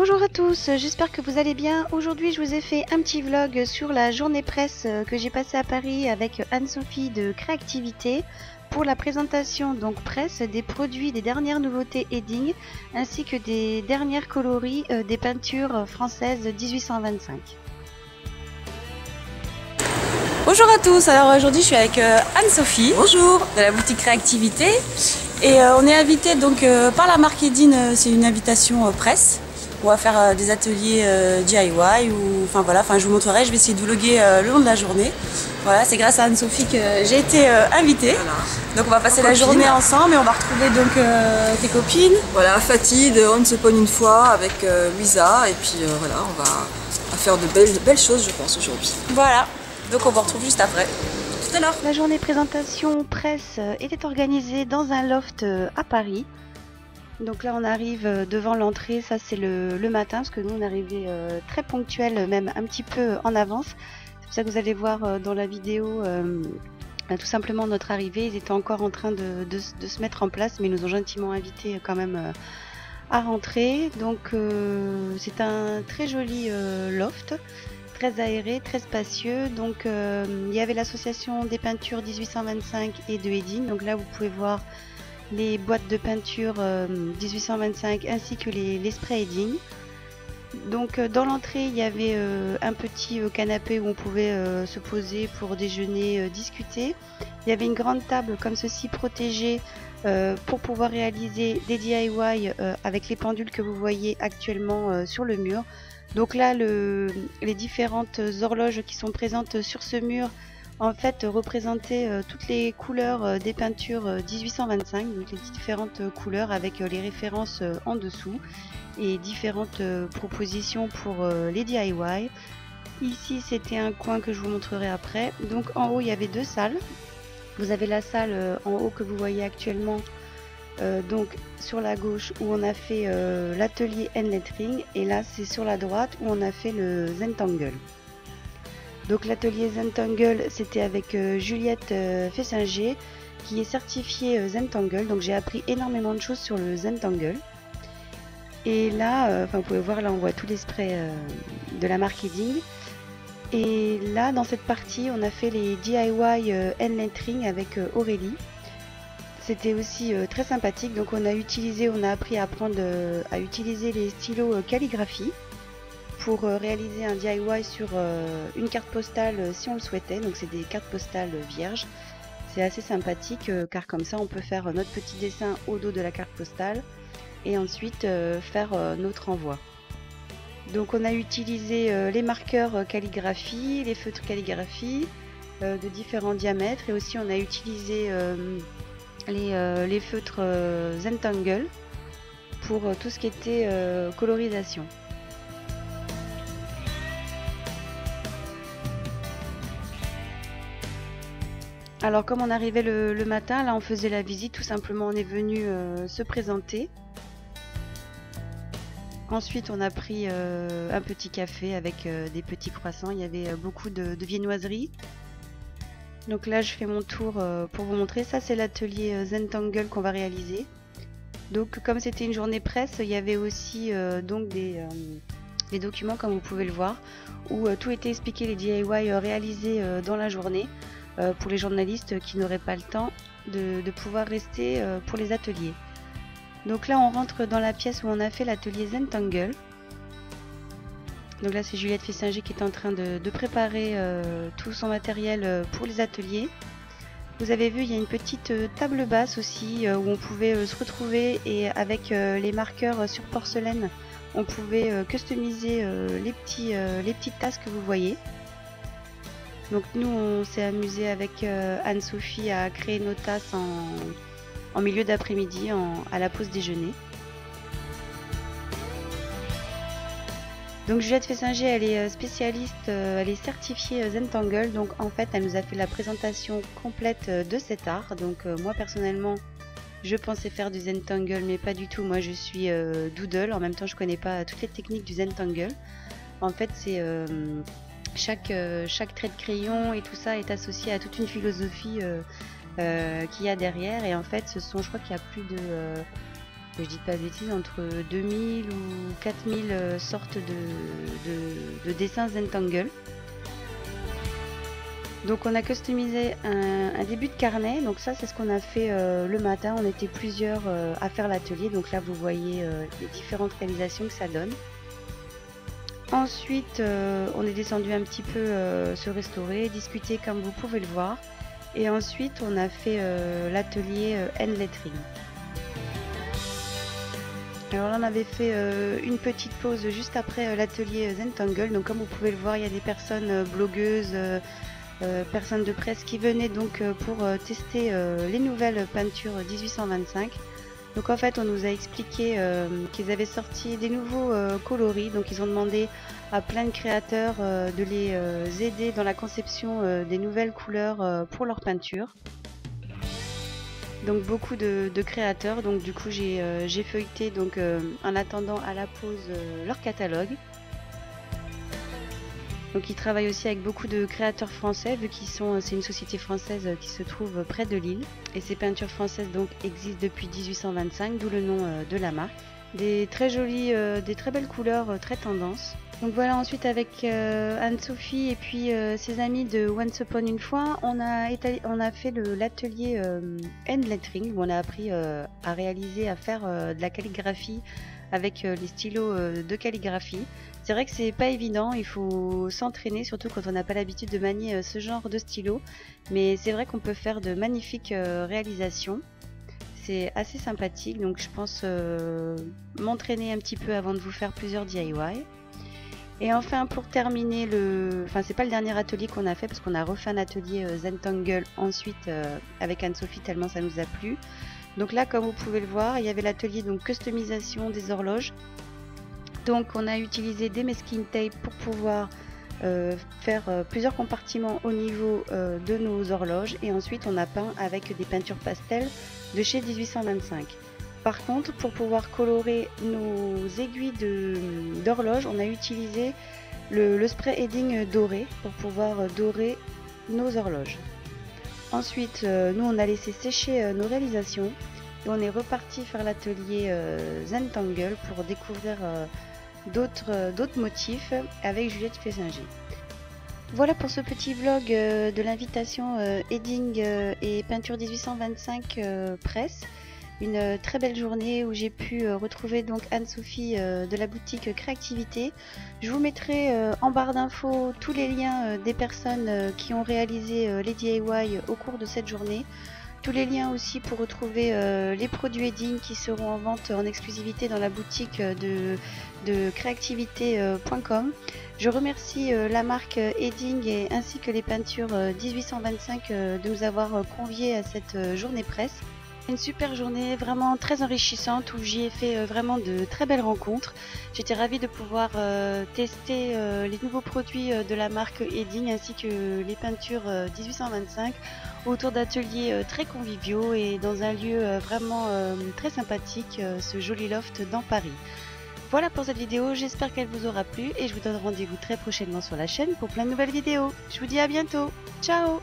Bonjour à tous, j'espère que vous allez bien. Aujourd'hui je vous ai fait un petit vlog sur la journée presse que j'ai passée à Paris avec Anne-Sophie de Créativité pour la présentation donc presse des produits des dernières nouveautés Edding ainsi que des dernières coloris des peintures françaises de 1825. Bonjour à tous, alors aujourd'hui je suis avec Anne-Sophie. Bonjour. De la boutique Créativité et on est invité donc par la marque Edding, c'est une invitation presse. On va faire des ateliers DIY ou je vous montrerai, je vais essayer de vlogger le long de la journée. Voilà, c'est grâce à Anne-Sophie que j'ai été invitée. Voilà. Donc on va passer la journée ensemble et on va retrouver donc tes copines. Voilà, Fatih de On se pogne une fois avec Louisa et puis voilà, on va faire de belles choses je pense aujourd'hui. Voilà, donc on vous retrouve juste après. Tout à l'heure. La journée présentation presse était organisée dans un loft à Paris. Donc là on arrive devant l'entrée, ça c'est le matin parce que nous on est arrivé très ponctuel, même un petit peu en avance. C'est pour ça que vous allez voir dans la vidéo tout simplement notre arrivée. Ils étaient encore en train de se mettre en place mais ils nous ont gentiment invités quand même à rentrer. Donc c'est un très joli loft, très aéré, très spacieux. Donc il y avait l'association des peintures 1825 et de Edding. Donc là vous pouvez voir les boîtes de peinture 1825 ainsi que les sprays Edding. Donc dans l'entrée il y avait un petit canapé où on pouvait se poser pour déjeuner, discuter. Il y avait une grande table comme ceci protégée pour pouvoir réaliser des DIY avec les pendules que vous voyez actuellement sur le mur. Donc là les différentes horloges qui sont présentes sur ce mur en fait représenter toutes les couleurs des peintures 1825, donc les différentes couleurs avec les références en dessous et différentes propositions pour les DIY. Ici c'était un coin que je vous montrerai après. Donc en haut il y avait deux salles. Vous avez la salle en haut que vous voyez actuellement donc sur la gauche où on a fait l'atelier hand lettering et là c'est sur la droite où on a fait le Zentangle. Donc l'atelier Zentangle c'était avec Juliette Fessinger qui est certifiée Zentangle, donc j'ai appris énormément de choses sur le Zentangle. Et là, vous pouvez voir, là on voit tous les sprays de la marque Edding. Et là dans cette partie on a fait les DIY hand lettering avec Aurélie. C'était aussi très sympathique, donc on a appris à apprendre à utiliser les stylos calligraphie pour réaliser un DIY sur une carte postale si on le souhaitait. Donc c'est des cartes postales vierges. C'est assez sympathique car comme ça on peut faire notre petit dessin au dos de la carte postale et ensuite faire notre envoi. Donc on a utilisé les marqueurs calligraphie, les feutres calligraphie de différents diamètres et aussi on a utilisé les feutres Zentangle pour tout ce qui était colorisation. Alors comme on arrivait le matin, là on faisait la visite, tout simplement on est venu se présenter. Ensuite on a pris un petit café avec des petits croissants, il y avait beaucoup de viennoiseries. Donc là je fais mon tour pour vous montrer, ça c'est l'atelier Zentangle qu'on va réaliser. Donc comme c'était une journée presse, il y avait aussi donc des documents comme vous pouvez le voir, où tout était expliqué, les DIY réalisés dans la journée. Pour les journalistes qui n'auraient pas le temps de pouvoir rester pour les ateliers. Donc là on rentre dans la pièce où on a fait l'atelier Zentangle. Donc là c'est Juliette Fessinger qui est en train de préparer tout son matériel pour les ateliers. Vous avez vu il y a une petite table basse aussi où on pouvait se retrouver et avec les marqueurs sur porcelaine on pouvait customiser les petites tasses que vous voyez. Donc nous on s'est amusé avec Anne-Sophie à créer nos tasses en milieu d'après-midi à la pause déjeuner. Donc Juliette Fessinger elle est spécialiste, elle est certifiée Zentangle, donc en fait elle nous a fait la présentation complète de cet art. Donc moi personnellement je pensais faire du Zentangle mais pas du tout, moi je suis doodle, en même temps je connais pas toutes les techniques du Zentangle. En fait c'est chaque trait de crayon et tout ça est associé à toute une philosophie qu'il y a derrière et en fait ce sont, je crois qu'il y a plus de que je dis pas de bêtises, entre 2000 ou 4000 sortes de dessins Zentangle. Donc on a customisé un début de carnet, donc ça c'est ce qu'on a fait le matin, on était plusieurs à faire l'atelier, donc là vous voyez les différentes réalisations que ça donne. Ensuite on est descendu un petit peu se restaurer, discuter comme vous pouvez le voir, et ensuite on a fait l'atelier hand lettering. Alors là on avait fait une petite pause juste après l'atelier Zentangle, donc comme vous pouvez le voir il y a des personnes blogueuses, personnes de presse qui venaient donc pour tester les nouvelles peintures 1825. Donc en fait on nous a expliqué qu'ils avaient sorti des nouveaux coloris, donc ils ont demandé à plein de créateurs de les aider dans la conception des nouvelles couleurs pour leur peinture. Donc beaucoup de créateurs, donc du coup j'ai feuilleté donc en attendant à la pause leur catalogue. Donc ils travaillent aussi avec beaucoup de créateurs français, vu qu'ils sont, c'est une société française qui se trouve près de Lille. Et ces peintures françaises donc existent depuis 1825, d'où le nom de la marque. Des très jolies, des très belles couleurs, très tendance. Donc voilà, ensuite avec Anne-Sophie et puis ses amis de Once Upon une fois, on a fait l'atelier hand lettering, où on a appris à réaliser, à faire de la calligraphie avec les stylos de calligraphie. C'est vrai que c'est pas évident, il faut s'entraîner, surtout quand on n'a pas l'habitude de manier ce genre de stylo. Mais c'est vrai qu'on peut faire de magnifiques réalisations. C'est assez sympathique, donc je pense m'entraîner un petit peu avant de vous faire plusieurs DIY. Et enfin pour terminer c'est pas le dernier atelier qu'on a fait, parce qu'on a refait un atelier Zentangle ensuite avec Anne-Sophie, tellement ça nous a plu. Donc là comme vous pouvez le voir, il y avait l'atelier donc customisation des horloges. Donc on a utilisé des masking tape pour pouvoir faire plusieurs compartiments au niveau de nos horloges, et ensuite on a peint avec des peintures pastel de chez 1825. Par contre, pour pouvoir colorer nos aiguilles d'horloge, on a utilisé le spray heading doré pour pouvoir dorer nos horloges. Ensuite, nous on a laissé sécher nos réalisations et on est reparti faire l'atelier Zentangle pour découvrir d'autres motifs avec Juliette Flessinger. Voilà pour ce petit vlog de l'invitation Heading et peinture 1825 presse. Une très belle journée où j'ai pu retrouver donc Anne-Sophie de la boutique Créativité. Je vous mettrai en barre d'infos tous les liens des personnes qui ont réalisé les DIY au cours de cette journée. Tous les liens aussi pour retrouver les produits Heading qui seront en vente en exclusivité dans la boutique de créativité.com. Je remercie la marque Heading ainsi que les peintures 1825 de nous avoir conviés à cette journée presse. Une super journée, vraiment très enrichissante, où j'y ai fait vraiment de très belles rencontres. J'étais ravie de pouvoir tester les nouveaux produits de la marque Heading ainsi que les peintures 1825 autour d'ateliers très conviviaux et dans un lieu vraiment très sympathique, ce joli loft dans Paris. Voilà pour cette vidéo, j'espère qu'elle vous aura plu et je vous donne rendez-vous très prochainement sur la chaîne pour plein de nouvelles vidéos. Je vous dis à bientôt, ciao!